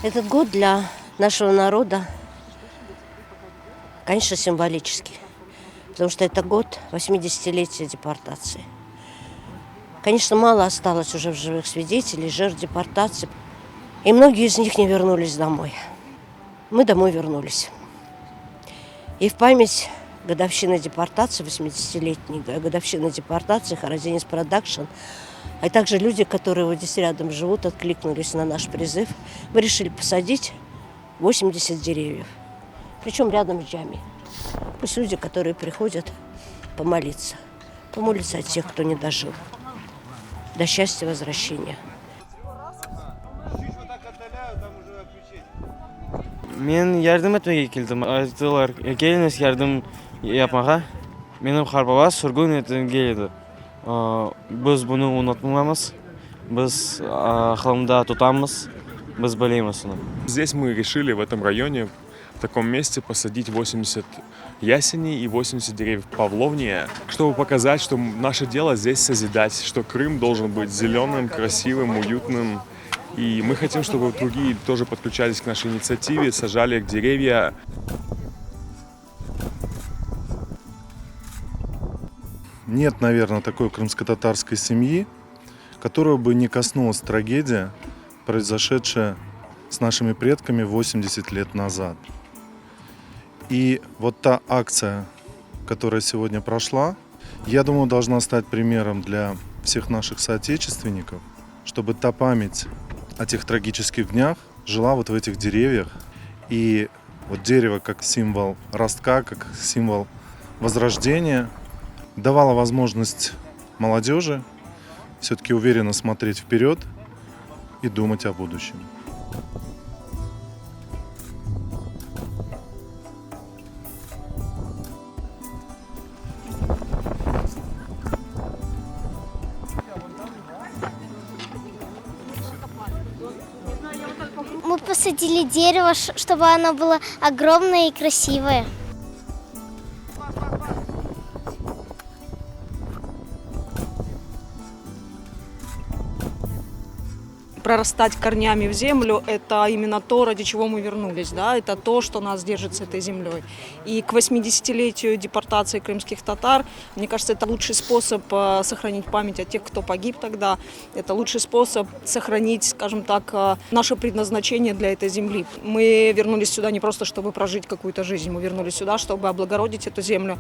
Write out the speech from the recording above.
Этот год для нашего народа, конечно, символический, потому что это год 80-летия депортации. Конечно, мало осталось уже в живых свидетелей, жертв депортации, и многие из них не вернулись домой. Мы домой вернулись. И в память годовщины депортации, 80-летней годовщины депортации, Харадинис Продакшн, а также люди, которые вот здесь рядом живут, откликнулись на наш призыв. Мы решили посадить 80 деревьев, причем рядом с джами. Пусть люди, которые приходят помолиться о тех, кто не дожил до счастья возвращения. Мен ярдым etmeye келдім. Айтылар, келіңіз ярдым yapmağa. Менің қарбалас сүргін етін келеді. Біз бұны ұнатмаймыз. Біз ақылымда тұтамыз. Біз білеміз оны. Здесь мы решили в этом районе, в таком месте, посадить 80 ясеней и 80 деревьев павловния, чтобы показать, что наше дело здесь созидать, что Крым должен быть зеленым, красивым, уютным. И мы хотим, чтобы другие тоже подключались к нашей инициативе, сажали деревья. Нет, наверное, такой крымско-татарской семьи, которую бы не коснулась трагедия, произошедшая с нашими предками 80 лет назад. И вот та акция, которая сегодня прошла, я думаю, должна стать примером для всех наших соотечественников, чтобы та память о тех трагических днях жила вот в этих деревьях. И вот дерево как символ ростка, как символ возрождения давало возможность молодежи все-таки уверенно смотреть вперед и думать о будущем. Мы посадили дерево, чтобы оно было огромное и красивое. Прорастать корнями в землю – это именно то, ради чего мы вернулись. Да? Это то, что нас держит с этой землей. И к 80-летию депортации крымских татар, мне кажется, это лучший способ сохранить память о тех, кто погиб тогда. Это лучший способ сохранить, скажем так, наше предназначение для этой земли. Мы вернулись сюда не просто, чтобы прожить какую-то жизнь, мы вернулись сюда, чтобы облагородить эту землю.